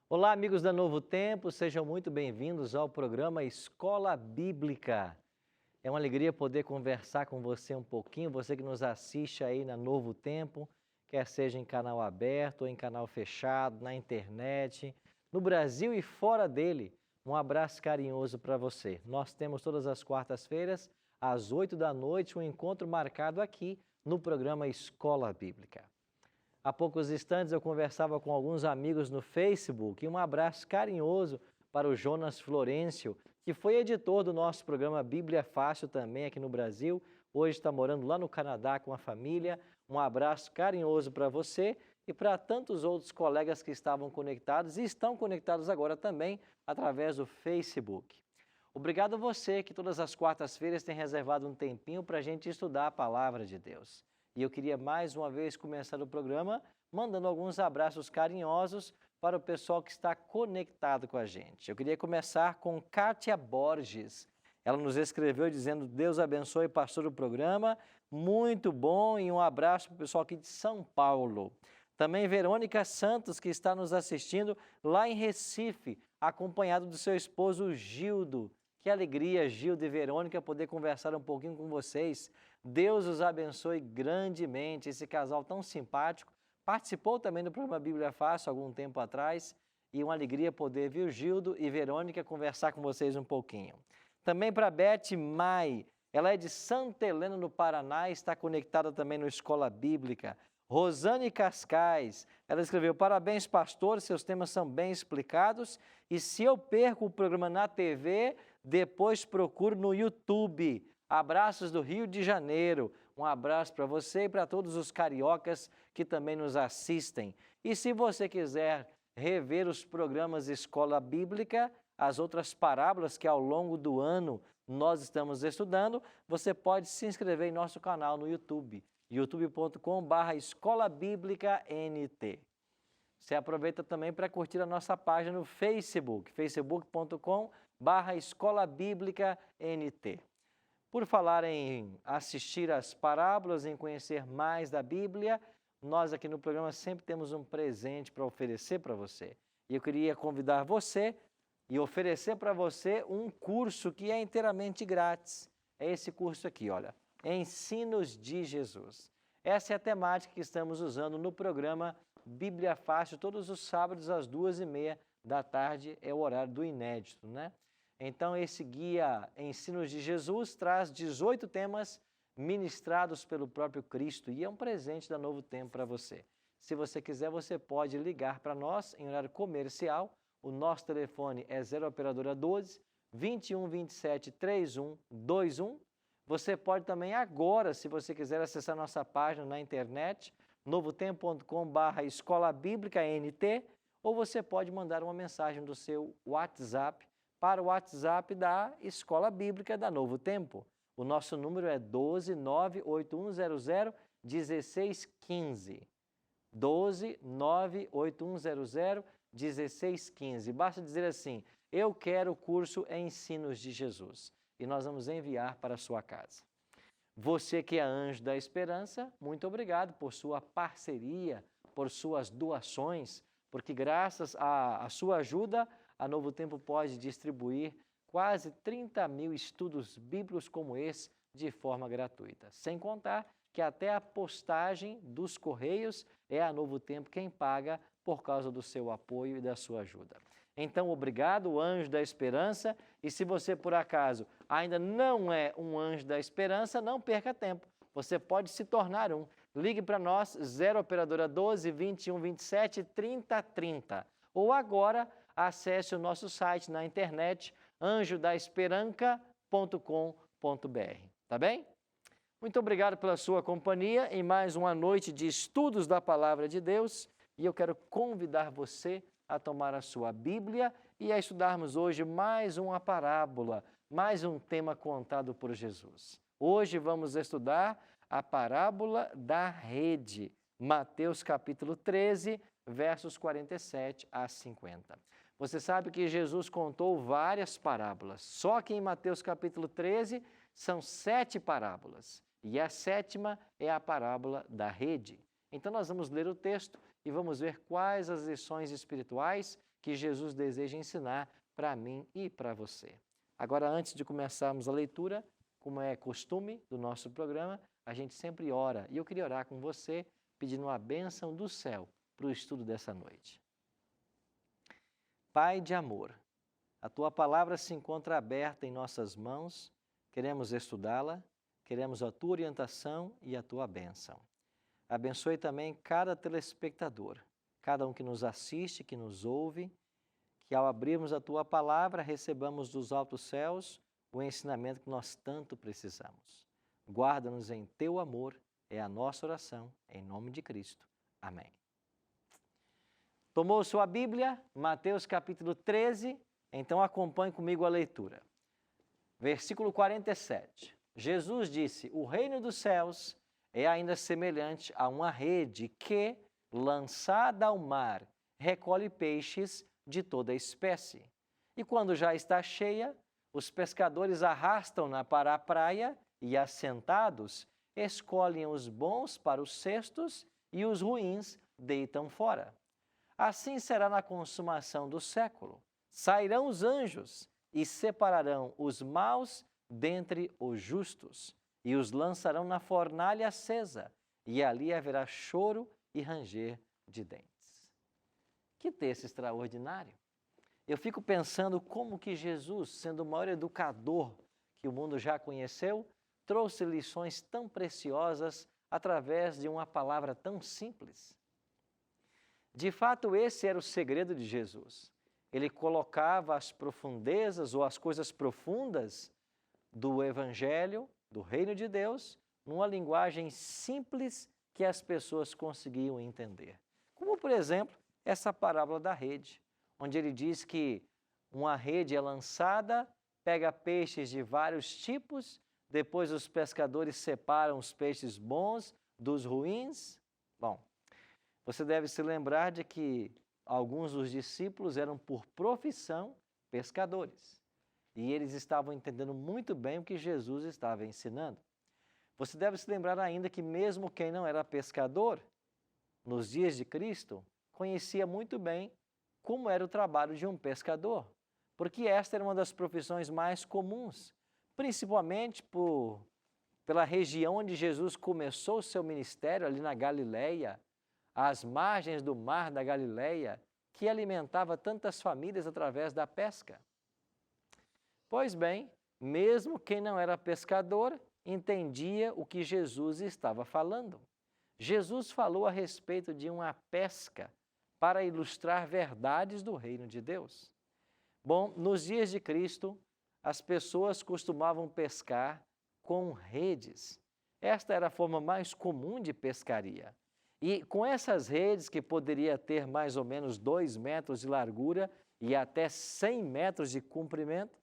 Olá, amigos da Novo Tempo, sejam muito bem-vindos ao programa Escola Bíblica. É uma alegria poder conversar com você um pouquinho, você que nos assiste aí na Novo Tempo, quer seja em canal aberto ou em canal fechado, na internet, no Brasil e fora dele. Um abraço carinhoso para você. Nós temos todas as quartas-feiras, às 8 da noite, um encontro marcado aqui no programa Escola Bíblica. Há poucos instantes eu conversava com alguns amigos no Facebook e um abraço carinhoso para o Jonas Florencio, que foi editor do nosso programa Bíblia Fácil também aqui no Brasil. Hoje está morando lá no Canadá com a família. Um abraço carinhoso para você e para tantos outros colegas que estavam conectados e estão conectados agora também através do Facebook. Obrigado a você que todas as quartas-feiras tem reservado um tempinho para a gente estudar a Palavra de Deus. E eu queria mais uma vez começar o programa mandando alguns abraços carinhosos para o pessoal que está conectado com a gente. Eu queria começar com Kátia Borges. Ela nos escreveu dizendo: Deus abençoe, pastor, o programa, muito bom, e um abraço para o pessoal aqui de São Paulo. Também Verônica Santos, que está nos assistindo lá em Recife, acompanhado do seu esposo Gildo. Que alegria, Gildo e Verônica, poder conversar um pouquinho com vocês. Deus os abençoe grandemente. Esse casal tão simpático participou também do programa Bíblia Fácil algum tempo atrás. E uma alegria poder, viu, Gildo e Verônica, conversar com vocês um pouquinho. Também para Beth Mai, ela é de Santa Helena, no Paraná, e está conectada também no Escola Bíblica. Rosane Cascais, ela escreveu: parabéns, pastor, seus temas são bem explicados e se eu perco o programa na TV, depois procuro no YouTube. Abraços do Rio de Janeiro. Um abraço para você e para todos os cariocas que também nos assistem. E se você quiser rever os programas Escola Bíblica, as outras parábolas que ao longo do ano nós estamos estudando, você pode se inscrever em nosso canal no YouTube, youtube.com/Escola Bíblica NT. Você aproveita também para curtir a nossa página no Facebook, facebook.com/Escola Bíblica NT. Por falar em assistir às parábolas, em conhecer mais da Bíblia, nós aqui no programa sempre temos um presente para oferecer para você. E eu queria convidar você e oferecer para você um curso que é inteiramente grátis. É esse curso aqui, olha, Ensinos de Jesus. Essa é a temática que estamos usando no programa Bíblia Fácil, todos os sábados às 2h30 da tarde, é o horário do inédito, né? Então, esse guia Ensinos de Jesus traz 18 temas ministrados pelo próprio Cristo e é um presente da Novo Tempo para você. Se você quiser, você pode ligar para nós em horário comercial. O nosso telefone é 0 operadora 12 21 27 31 21. Você pode também agora, se você quiser, acessar nossa página na internet, novotempo.com/Escola Bíblica NT, ou você pode mandar uma mensagem do seu WhatsApp para o WhatsApp da Escola Bíblica da Novo Tempo. O nosso número é 12 98100 1615. 12 98100 1615. Basta dizer assim: eu quero o curso Ensinos de Jesus. E nós vamos enviar para a sua casa. Você que é Anjo da Esperança, muito obrigado por sua parceria, por suas doações, porque graças à sua ajuda, a Novo Tempo pode distribuir quase 30 mil estudos bíblicos como esse de forma gratuita. Sem contar que até a postagem dos Correios é a Novo Tempo quem paga por causa do seu apoio e da sua ajuda. Então, obrigado, Anjo da Esperança. E se você, por acaso, ainda não é um Anjo da Esperança, não perca tempo. Você pode se tornar um. Ligue para nós, 0 operadora 12 21 27 30 30. Ou agora, acesse o nosso site na internet, anjodaesperanca.com.br. Tá bem? Muito obrigado pela sua companhia em mais uma noite de estudos da Palavra de Deus. E eu quero convidar você a tomar a sua Bíblia e a estudarmos hoje mais uma parábola, mais um tema contado por Jesus. Hoje vamos estudar a parábola da rede, Mateus capítulo 13, versos 47 a 50. Você sabe que Jesus contou várias parábolas, só que em Mateus capítulo 13 são 7 parábolas e a 7ª é a parábola da rede. Então nós vamos ler o texto e vamos ver quais as lições espirituais que Jesus deseja ensinar para mim e para você. Agora, antes de começarmos a leitura, como é costume do nosso programa, a gente sempre ora. E eu queria orar com você, pedindo a bênção do céu para o estudo dessa noite. Pai de amor, a Tua palavra se encontra aberta em nossas mãos, queremos estudá-la, queremos a Tua orientação e a Tua bênção. Abençoe também cada telespectador, cada um que nos assiste, que nos ouve, que ao abrirmos a Tua palavra recebamos dos altos céus o ensinamento que nós tanto precisamos. Guarda-nos em Teu amor, é a nossa oração, em nome de Cristo. Amém. Tomou sua Bíblia, Mateus capítulo 13, então acompanhe comigo a leitura. Versículo 47. Jesus disse: o reino dos céus é ainda semelhante a uma rede que, lançada ao mar, recolhe peixes de toda espécie. E quando já está cheia, os pescadores arrastam-na para a praia e, assentados, escolhem os bons para os cestos e os ruins deitam fora. Assim será na consumação do século. Sairão os anjos e separarão os maus dentre os justos, e os lançarão na fornalha acesa, e ali haverá choro e ranger de dentes. Que texto extraordinário! Eu fico pensando como que Jesus, sendo o maior educador que o mundo já conheceu, trouxe lições tão preciosas através de uma palavra tão simples. De fato, esse era o segredo de Jesus. Ele colocava as profundezas ou as coisas profundas do Evangelho, do Reino de Deus, numa linguagem simples que as pessoas conseguiam entender. Como, por exemplo, essa parábola da rede, onde ele diz que uma rede é lançada, pega peixes de vários tipos, depois os pescadores separam os peixes bons dos ruins. Bom, você deve se lembrar de que alguns dos discípulos eram por profissão pescadores e eles estavam entendendo muito bem o que Jesus estava ensinando. Você deve se lembrar ainda que mesmo quem não era pescador, nos dias de Cristo, conhecia muito bem como era o trabalho de um pescador, porque esta era uma das profissões mais comuns, principalmente pela região onde Jesus começou o seu ministério, ali na Galileia, às margens do mar da Galileia, que alimentava tantas famílias através da pesca. Pois bem, mesmo quem não era pescador entendia o que Jesus estava falando. Jesus falou a respeito de uma pesca para ilustrar verdades do reino de Deus. Bom, nos dias de Cristo, as pessoas costumavam pescar com redes. Esta era a forma mais comum de pescaria. E com essas redes, que poderia ter mais ou menos 2 metros de largura e até 100 metros de comprimento,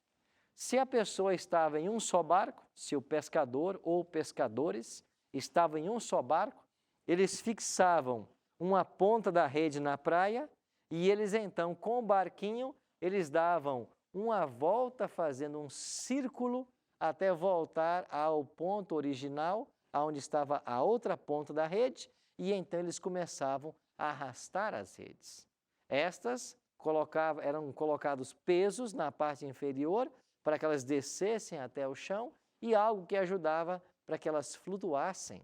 se a pessoa estava em um só barco, se o pescador ou pescadores estavam em um só barco, eles fixavam uma ponta da rede na praia e eles então, com o barquinho, eles davam uma volta fazendo um círculo até voltar ao ponto original, onde estava a outra ponta da rede, e então eles começavam a arrastar as redes. Estas eram colocados pesos na parte inferior para que elas descessem até o chão e algo que ajudava para que elas flutuassem.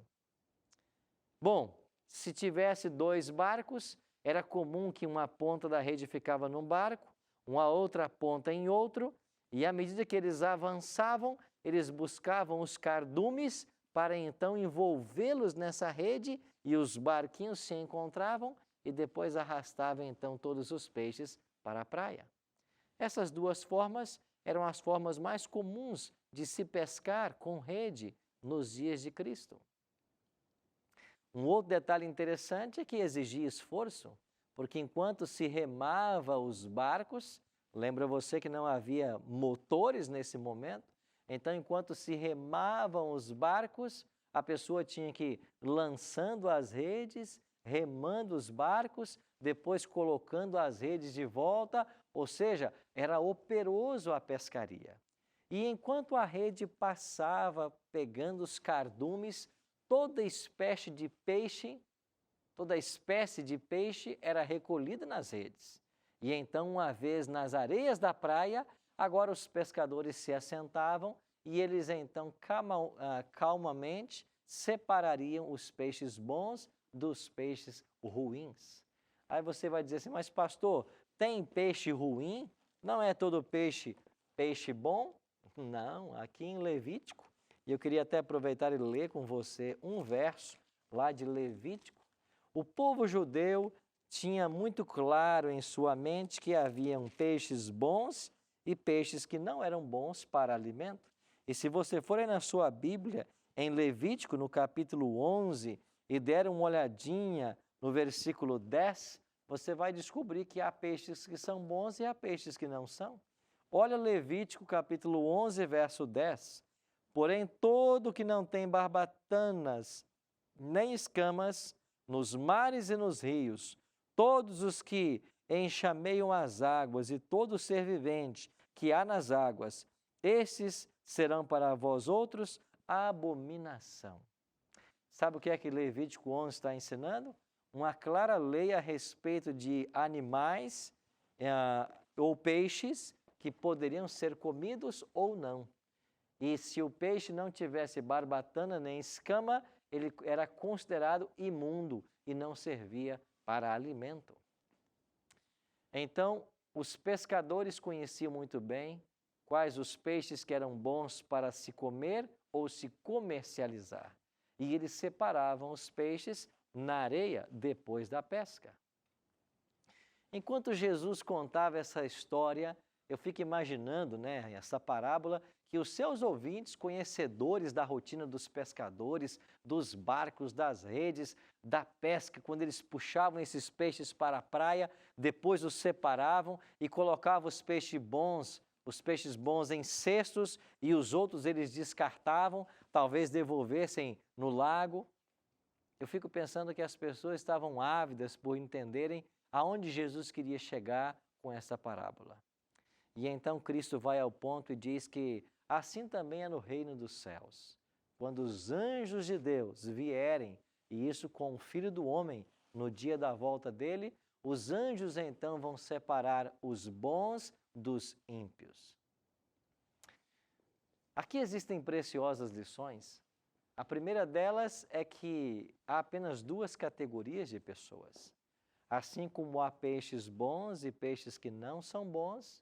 Bom, se tivesse 2 barcos, era comum que uma ponta da rede ficava num barco, uma outra ponta em outro, e à medida que eles avançavam, eles buscavam os cardumes para então envolvê-los nessa rede e os barquinhos se encontravam e depois arrastavam então todos os peixes para a praia. Essas 2 formas eram as formas mais comuns de se pescar com rede nos dias de Cristo. Um outro detalhe interessante é que exigia esforço, porque enquanto se remava os barcos, lembra você que não havia motores nesse momento? Então, enquanto se remavam os barcos, a pessoa tinha que ir lançando as redes, remando os barcos, depois colocando as redes de volta, ou seja, era operoso a pescaria. E enquanto a rede passava pegando os cardumes, toda espécie de peixe era recolhida nas redes. E então, uma vez nas areias da praia, agora os pescadores se assentavam e eles então calmamente separariam os peixes bons dos peixes ruins. Aí você vai dizer assim, mas pastor, tem peixe ruim? Não é todo peixe bom? Não, aqui em Levítico, e eu queria até aproveitar e ler com você um verso lá de Levítico. O povo judeu tinha muito claro em sua mente que haviam peixes bons e peixes que não eram bons para alimento. E se você for aí na sua Bíblia, em Levítico, no capítulo 11, e der uma olhadinha no versículo 10, você vai descobrir que há peixes que são bons e há peixes que não são. Olha Levítico, capítulo 11, verso 10. Porém, todo que não tem barbatanas nem escamas nos mares e nos rios, todos os que enxameiam as águas e todo ser vivente que há nas águas, estes serão para vós outros abominação. Sabe o que é que Levítico 11 está ensinando? Uma clara lei a respeito de animais ou peixes que poderiam ser comidos ou não. E se o peixe não tivesse barbatana nem escama, ele era considerado imundo e não servia para alimento. Então, os pescadores conheciam muito bem quais os peixes que eram bons para se comer ou se comercializar. E eles separavam os peixes na areia depois da pesca. Enquanto Jesus contava essa história, eu fico imaginando, essa parábola, que os seus ouvintes, conhecedores da rotina dos pescadores, dos barcos, das redes, da pesca, quando eles puxavam esses peixes para a praia, depois os separavam e colocavam os peixes bons em cestos e os outros eles descartavam, talvez devolvessem no lago. Eu fico pensando que as pessoas estavam ávidas por entenderem aonde Jesus queria chegar com essa parábola. E então Cristo vai ao ponto e diz que assim também é no reino dos céus. Quando os anjos de Deus vierem, e isso com o Filho do Homem, no dia da volta dele, os anjos então vão separar os bons dos ímpios. Aqui existem preciosas lições. A primeira delas é que há apenas duas categorias de pessoas. Assim como há peixes bons e peixes que não são bons,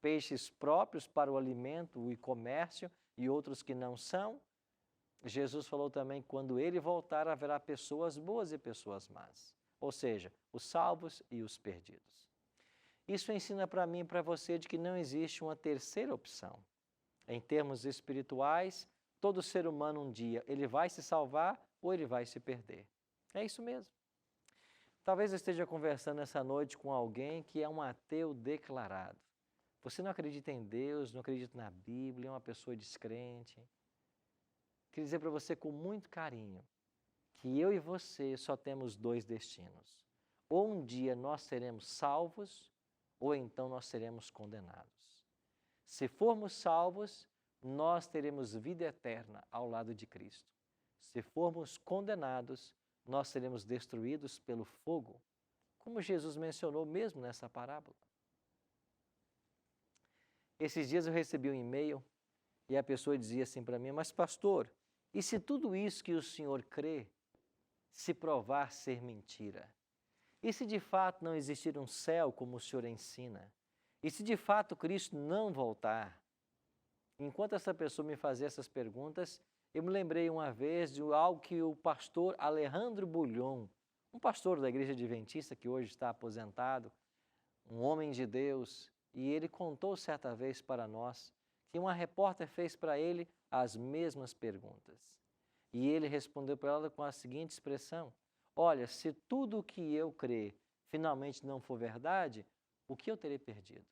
peixes próprios para o alimento e comércio e outros que não são, Jesus falou também que quando ele voltar haverá pessoas boas e pessoas más, ou seja, os salvos e os perdidos. Isso ensina para mim e para você de que não existe uma terceira opção. Em termos espirituais, todo ser humano um dia ele vai se salvar ou ele vai se perder. É isso mesmo. Talvez eu esteja conversando essa noite com alguém que é um ateu declarado. Você não acredita em Deus, não acredita na Bíblia, é uma pessoa descrente. Queria dizer para você com muito carinho que eu e você só temos dois destinos. Ou um dia nós seremos salvos, ou então nós seremos condenados. Se formos salvos, nós teremos vida eterna ao lado de Cristo. Se formos condenados, nós seremos destruídos pelo fogo, como Jesus mencionou mesmo nessa parábola. Esses dias eu recebi um e-mail e a pessoa dizia assim para mim, mas pastor, e se tudo isso que o senhor crê se provar ser mentira? E se de fato não existir um céu como o senhor ensina? E se de fato Cristo não voltar? Enquanto essa pessoa me fazia essas perguntas, eu me lembrei uma vez de algo que o pastor Alejandro Bulhon, um pastor da Igreja Adventista que hoje está aposentado, um homem de Deus, e ele contou certa vez para nós que uma repórter fez para ele as mesmas perguntas. E ele respondeu para ela com a seguinte expressão: olha, se tudo o que eu crer finalmente não for verdade, o que eu terei perdido?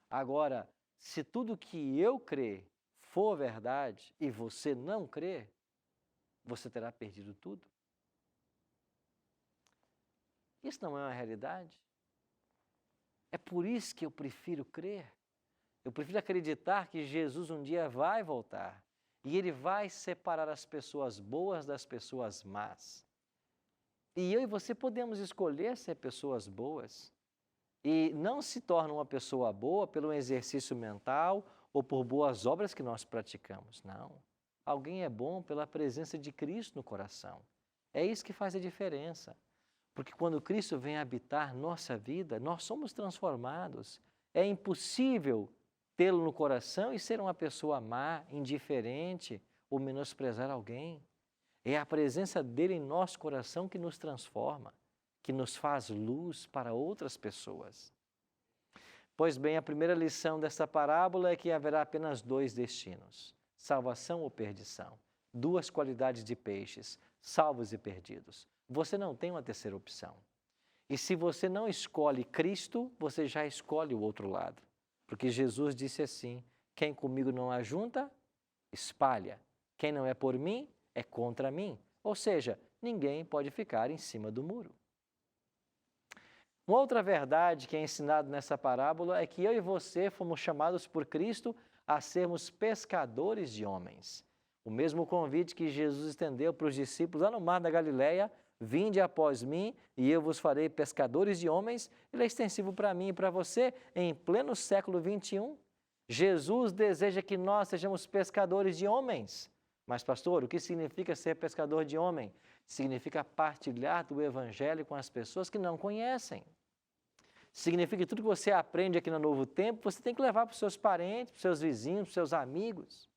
Agora, se tudo o que eu crer for verdade e você não crer, você terá perdido tudo. Isso não é uma realidade? É por isso que eu prefiro crer. Eu prefiro acreditar que Jesus um dia vai voltar e Ele vai separar as pessoas boas das pessoas más. E eu e você podemos escolher ser pessoas boas. E não se torna uma pessoa boa pelo exercício mental ou por boas obras que nós praticamos. Não. Alguém é bom pela presença de Cristo no coração. É isso que faz a diferença. Porque quando Cristo vem habitar nossa vida, nós somos transformados. É impossível tê-lo no coração e ser uma pessoa má, indiferente ou menosprezar alguém. É a presença dele em nosso coração que nos transforma, que nos faz luz para outras pessoas. Pois bem, a primeira lição desta parábola é que haverá apenas dois destinos: salvação ou perdição. Duas qualidades de peixes, salvos e perdidos. Você não tem uma terceira opção. E se você não escolhe Cristo, você já escolhe o outro lado. Porque Jesus disse assim: quem comigo não ajunta, espalha. Quem não é por mim, é contra mim. Ou seja, ninguém pode ficar em cima do muro. Uma outra verdade que é ensinada nessa parábola é que eu e você fomos chamados por Cristo a sermos pescadores de homens. O mesmo convite que Jesus estendeu para os discípulos lá no mar da Galileia: vinde após mim e eu vos farei pescadores de homens, ele é extensivo para mim e para você em pleno século XXI. Jesus deseja que nós sejamos pescadores de homens. Mas, pastor, o que significa ser pescador de homem? Significa partilhar do Evangelho com as pessoas que não conhecem. Significa que tudo que você aprende aqui no Novo Tempo, você tem que levar para os seus parentes, para os seus vizinhos, para os seus amigos.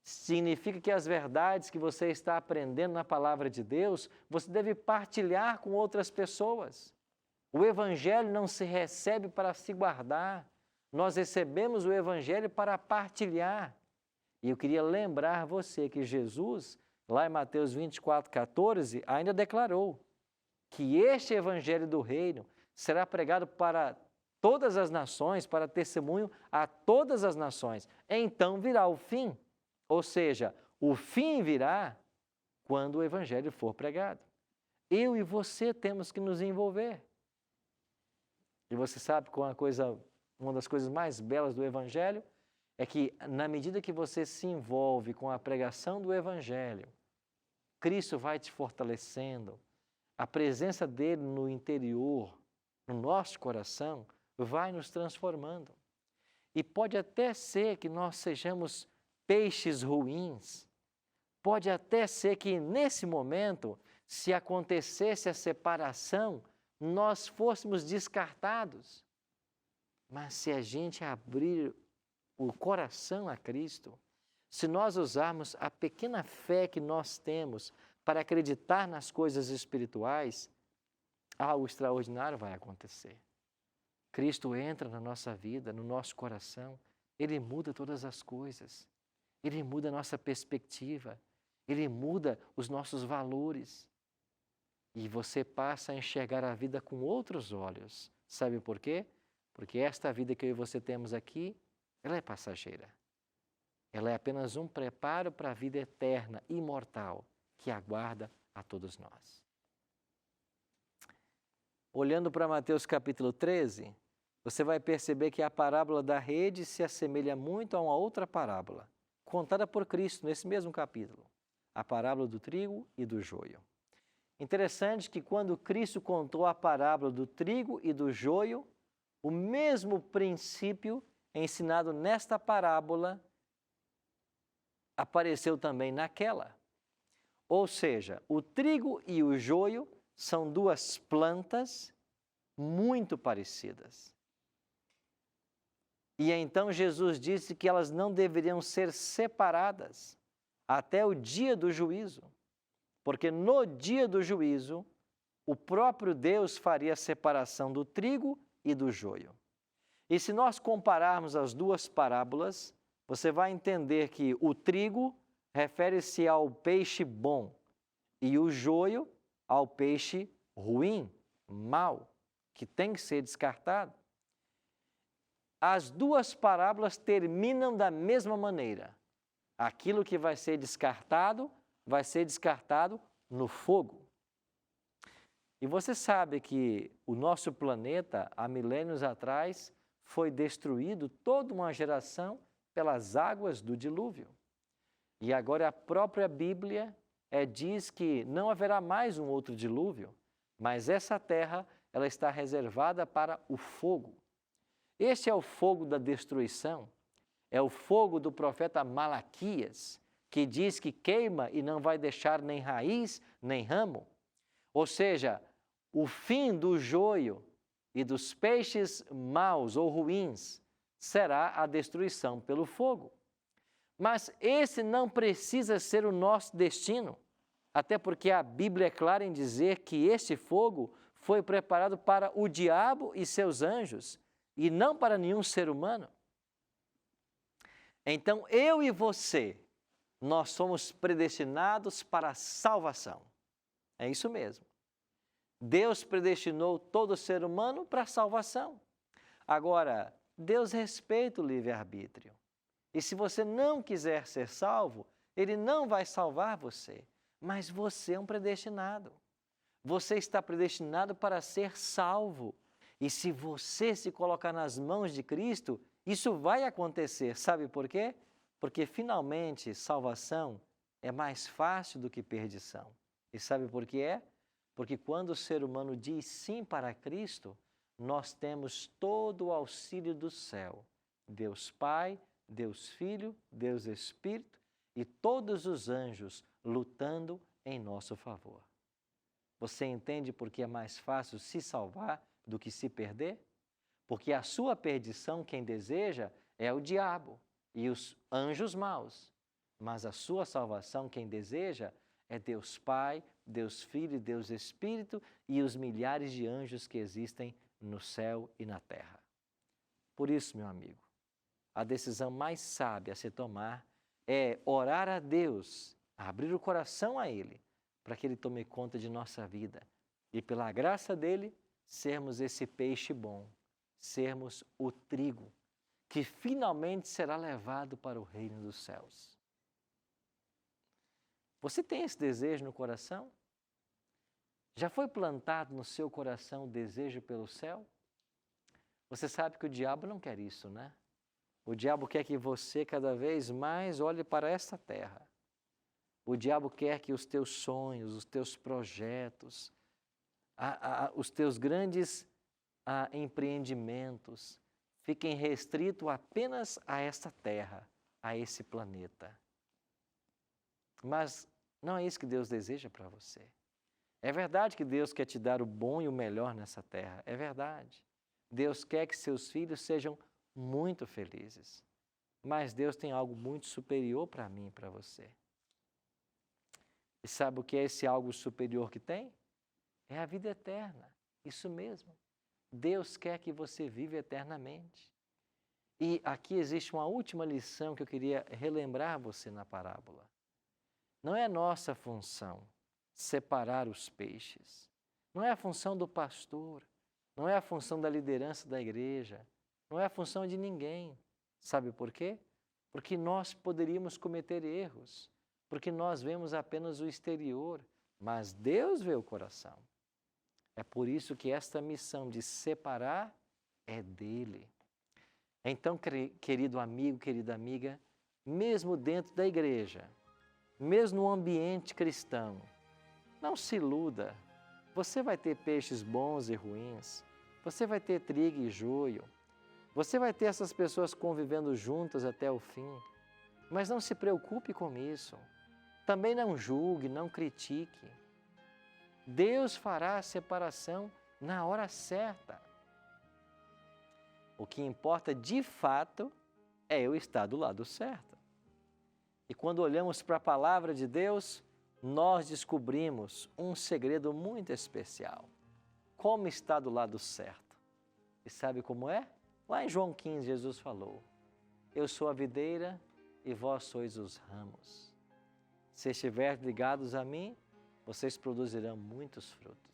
Significa que as verdades que você está aprendendo na Palavra de Deus, você deve partilhar com outras pessoas. O Evangelho não se recebe para se guardar. Nós recebemos o Evangelho para partilhar. E eu queria lembrar você que Jesus, lá em Mateus 24:14, ainda declarou que este Evangelho do Reino será pregado para todas as nações, para testemunho a todas as nações. Então virá o fim. Ou seja, o fim virá quando o Evangelho for pregado. Eu e você temos que nos envolver. E você sabe qual uma das coisas mais belas do Evangelho? É que, na medida que você se envolve com a pregação do Evangelho, Cristo vai te fortalecendo, a presença dele no interior, no nosso coração, vai nos transformando. E pode até ser que nós sejamos peixes ruins, pode até ser que nesse momento, se acontecesse a separação, nós fôssemos descartados. Mas se a gente abrir o coração a Cristo, se nós usarmos a pequena fé que nós temos para acreditar nas coisas espirituais, algo extraordinário vai acontecer. Cristo entra na nossa vida, no nosso coração, Ele muda todas as coisas, Ele muda a nossa perspectiva, Ele muda os nossos valores. E você passa a enxergar a vida com outros olhos. Sabe por quê? Porque esta vida que eu e você temos aqui, ela é passageira. Ela é apenas um preparo para a vida eterna, imortal, que aguarda a todos nós. Olhando para Mateus capítulo 13, você vai perceber que a parábola da rede se assemelha muito a uma outra parábola, contada por Cristo nesse mesmo capítulo, a parábola do trigo e do joio. Interessante que quando Cristo contou a parábola do trigo e do joio, o mesmo princípio ensinado nesta parábola apareceu também naquela. Ou seja, o trigo e o joio são duas plantas muito parecidas. E então Jesus disse que elas não deveriam ser separadas até o dia do juízo, porque no dia do juízo, o próprio Deus faria a separação do trigo e do joio. E se nós compararmos as duas parábolas, você vai entender que o trigo refere-se ao peixe bom e o joio ao peixe ruim, mau, que tem que ser descartado. As duas parábolas terminam da mesma maneira. Aquilo que vai ser descartado no fogo. E você sabe que o nosso planeta, há milênios atrás, foi destruído toda uma geração pelas águas do dilúvio. E agora a própria Bíblia diz que não haverá mais um outro dilúvio, mas essa terra ela está reservada para o fogo. Este é o fogo da destruição, é o fogo do profeta Malaquias, que diz que queima e não vai deixar nem raiz, nem ramo. Ou seja, o fim do joio e dos peixes maus ou ruins será a destruição pelo fogo. Mas esse não precisa ser o nosso destino, até porque a Bíblia é clara em dizer que este fogo foi preparado para o diabo e seus anjos, e não para nenhum ser humano. Então, eu e você, nós somos predestinados para a salvação. É isso mesmo. Deus predestinou todo ser humano para a salvação. Agora, Deus respeita o livre-arbítrio. E se você não quiser ser salvo, Ele não vai salvar você. Mas você é um predestinado. Você está predestinado para ser salvo. E se você se colocar nas mãos de Cristo, isso vai acontecer. Sabe por quê? Porque finalmente salvação é mais fácil do que perdição. E sabe por que é? Porque quando o ser humano diz sim para Cristo, nós temos todo o auxílio do céu. Deus Pai, Deus Filho, Deus Espírito e todos os anjos lutando em nosso favor. Você entende por que é mais fácil se salvar do que se perder? Porque a sua perdição, quem deseja, é o diabo e os anjos maus. Mas a sua salvação, quem deseja, é Deus Pai, Deus Filho e Deus Espírito e os milhares de anjos que existem no céu e na terra. Por isso, meu amigo, a decisão mais sábia a se tomar é orar a Deus, abrir o coração a Ele, para que Ele tome conta de nossa vida e, pela graça dEle, sermos esse peixe bom, sermos o trigo, que finalmente será levado para o reino dos céus. Você tem esse desejo no coração? Já foi plantado no seu coração o desejo pelo céu? Você sabe que o diabo não quer isso, né? O diabo quer que você cada vez mais olhe para esta terra. O diabo quer que os teus sonhos, os teus projetos, os teus grandes empreendimentos fiquem restritos apenas a esta terra, a esse planeta. Mas não é isso que Deus deseja para você. É verdade que Deus quer te dar o bom e o melhor nessa terra, é verdade. Deus quer que seus filhos sejam muito felizes. Mas Deus tem algo muito superior para mim e para você. E sabe o que é esse algo superior que tem? É a vida eterna, isso mesmo. Deus quer que você viva eternamente. E aqui existe uma última lição que eu queria relembrar você na parábola. Não é nossa função separar os peixes. Não é a função do pastor. Não é a função da liderança da igreja. Não é a função de ninguém. Sabe por quê? Porque nós poderíamos cometer erros. Porque nós vemos apenas o exterior. Mas Deus vê o coração. É por isso que esta missão de separar é dele. Então, querido amigo, querida amiga, mesmo dentro da igreja, mesmo no ambiente cristão, não se iluda. Você vai ter peixes bons e ruins, você vai ter trigo e joio, você vai ter essas pessoas convivendo juntas até o fim, mas não se preocupe com isso. Também não julgue, não critique. Deus fará a separação na hora certa. O que importa de fato é eu estar do lado certo. E quando olhamos para a palavra de Deus, nós descobrimos um segredo muito especial. Como está do lado certo. E sabe como é? Lá em João 15, Jesus falou: eu sou a videira e vós sois os ramos. Se estiverem ligados a mim, vocês produzirão muitos frutos.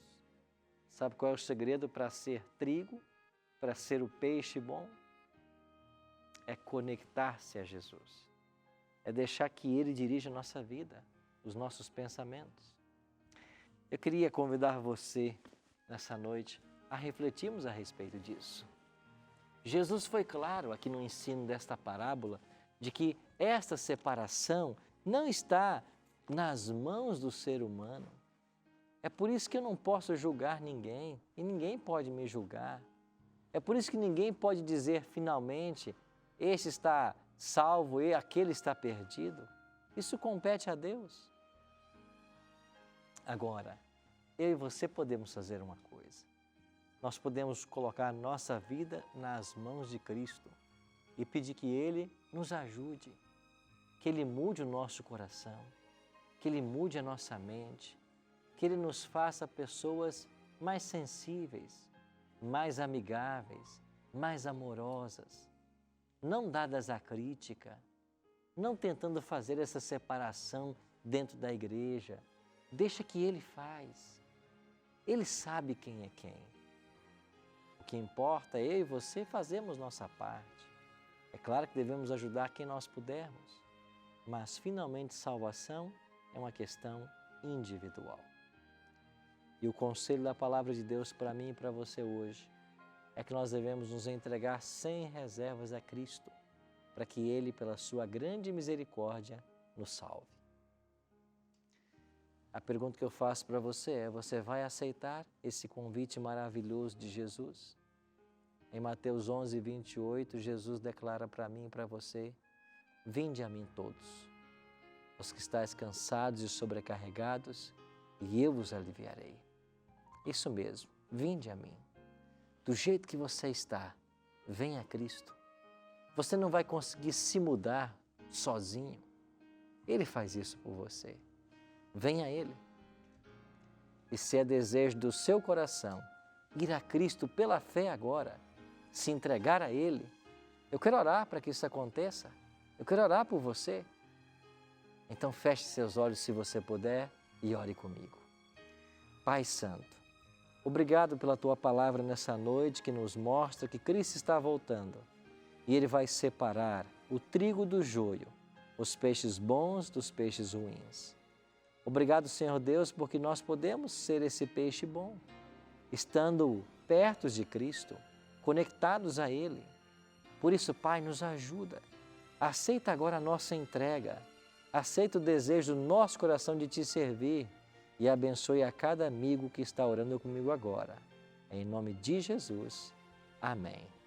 Sabe qual é o segredo para ser trigo, para ser o peixe bom? É conectar-se a Jesus. É deixar que Ele dirija a nossa vida, os nossos pensamentos. Eu queria convidar você, nessa noite, a refletirmos a respeito disso. Jesus foi claro aqui no ensino desta parábola de que esta separação não está nas mãos do ser humano. É por isso que eu não posso julgar ninguém e ninguém pode me julgar. É por isso que ninguém pode dizer finalmente, este está salvo e aquele está perdido. Isso compete a Deus. Agora, eu e você podemos fazer uma coisa. Nós podemos colocar nossa vida nas mãos de Cristo e pedir que Ele nos ajude, que Ele mude o nosso coração, que Ele mude a nossa mente, que Ele nos faça pessoas mais sensíveis, mais amigáveis, mais amorosas, não dadas à crítica, não tentando fazer essa separação dentro da igreja. Deixa que Ele faz. Ele sabe quem é quem. O que importa é eu e você fazermos nossa parte. É claro que devemos ajudar quem nós pudermos, mas finalmente salvação é uma questão individual. E o conselho da palavra de Deus para mim e para você hoje é que nós devemos nos entregar sem reservas a Cristo, para que Ele, pela sua grande misericórdia, nos salve. A pergunta que eu faço para você é, você vai aceitar esse convite maravilhoso de Jesus? Em Mateus 11, 28, Jesus declara para mim e para você, vinde a mim todos, os que estáis cansados e sobrecarregados, e eu vos aliviarei. Isso mesmo, vinde a mim. Do jeito que você está, venha a Cristo. Você não vai conseguir se mudar sozinho. Ele faz isso por você. Venha a Ele. E se é desejo do seu coração ir a Cristo pela fé agora, se entregar a Ele, eu quero orar para que isso aconteça. Eu quero orar por você. Então feche seus olhos se você puder e ore comigo. Pai Santo, obrigado pela Tua palavra nessa noite que nos mostra que Cristo está voltando e Ele vai separar o trigo do joio, os peixes bons dos peixes ruins. Obrigado, Senhor Deus, porque nós podemos ser esse peixe bom, estando perto de Cristo, conectados a Ele. Por isso, Pai, nos ajuda. Aceita agora a nossa entrega. Aceita o desejo do nosso coração de Te servir e abençoe a cada amigo que está orando comigo agora. Em nome de Jesus. Amém.